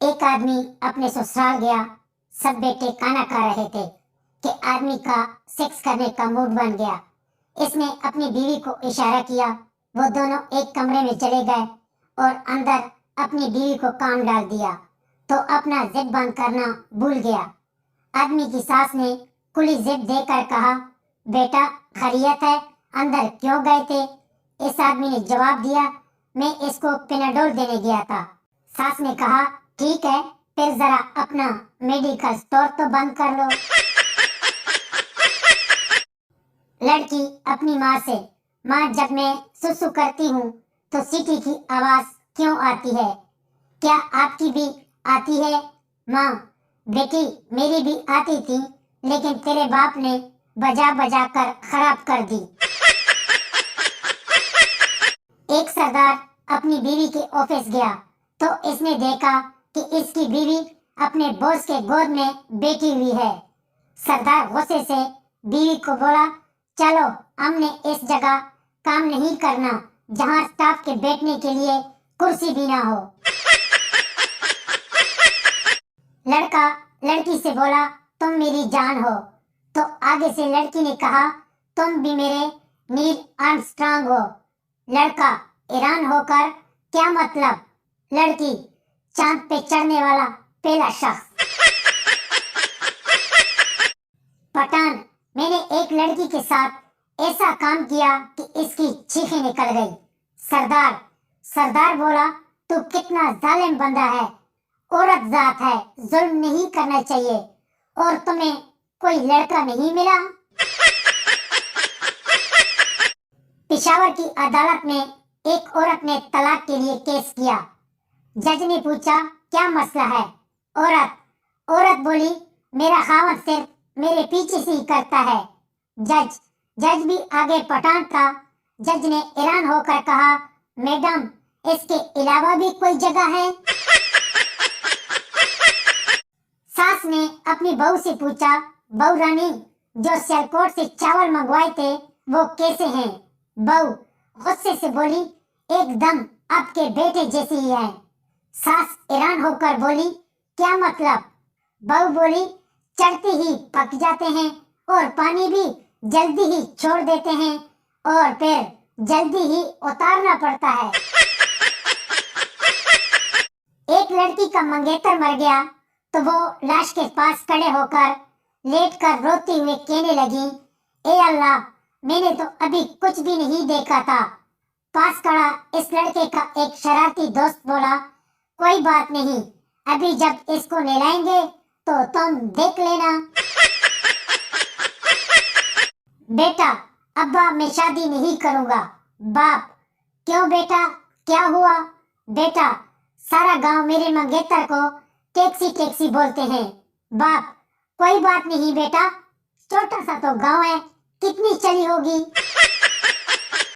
एक आदमी अपने ससुराल गया। सब बेटे खाना खा रहे थे कि आदमी का सेक्स करने का मूड बन गया। इसने अपनी बीवी को इशारा किया। वो दोनों एक कमरे में चले गए और अंदर अपनी बीवी को काम डाल दिया तो अपना जिप बंद करना भूल गया। आदमी की सास ने खुली जिप देकर कहा, बेटा खैरियत है, अंदर क्यों गए थे? इस आदमी ने जवाब दिया, मैं इसको पेनाडोल देने गया था। सास ने कहा, ठीक है, फिर जरा अपना मेडिकल स्टोर तो बंद कर लो। लड़की अपनी माँ से, माँ जब मैं सुसु करती हूँ तो सीटी की आवाज क्यों आती है? क्या आपकी भी आती है? माँ, बेटी मेरी भी आती थी, लेकिन तेरे बाप ने बजा बजा कर खराब कर दी। एक सरदार अपनी बीवी के ऑफिस गया तो इसने देखा कि इसकी बीवी अपने बॉस के गोद में बैठी हुई है। सरदार गुस्से से बीवी को बोला, चलो हमने इस जगह काम नहीं करना जहां स्टाफ के बैठने के लिए कुर्सी भी ना हो। लड़का लड़की से बोला, तुम मेरी जान हो। तो आगे से लड़की ने कहा, तुम भी मेरे नील आर्मस्ट्रांग हो। लड़का हैरान होकर, क्या मतलब? लड़की, चांद पे चढ़ने वाला पहला शख्स। पठान, मैंने एक लड़की के साथ ऐसा काम किया कि इसकी चीखें निकल गई। सरदार बोला, तू कितना जालिम बंदा है। औरत जात है, जुल्म नहीं करना चाहिए। और तुम्हें कोई लड़का नहीं मिला? पेशावर की अदालत में एक औरत ने तलाक के लिए केस किया। जज ने पूछा, क्या मसला है? औरत बोली, मेरा खावत सिर्फ मेरे पीछे से ही करता है। जज भी आगे पठान था। जज ने हैरान होकर कहा, मैडम, इसके अलावा भी कोई जगह है? सास ने अपनी बहू से पूछा, बहू रानी, जो सियालकोट से चावल मंगवाए थे वो कैसे हैं? बहू गुस्से से बोली, एकदम आपके बेटे जैसी ही है। सास हैरान होकर बोली, क्या मतलब? बहू बोली, चढ़ते ही पक जाते हैं और पानी भी जल्दी ही छोड़ देते हैं और फिर जल्दी ही उतारना पड़ता है। एक लड़की का मंगेतर मर गया तो वो लाश के पास खड़े होकर लेटकर रोते हुए कहने लगी, ए अल्लाह, मैंने तो अभी कुछ भी नहीं देखा था। पास खड़ा इस लड़के का एक शरारती दोस्त बोला, कोई बात नहीं, अभी जब इसको नहलाएंगे तो तुम देख लेना। बेटा, अब्बा मैं शादी नहीं करूंगा। बाप, क्यों बेटा, क्या हुआ? बेटा, सारा गांव मेरे मंगेतर को टैक्सी बोलते हैं। बाप, कोई बात नहीं बेटा, छोटा सा तो गांव है, कितनी चली होगी।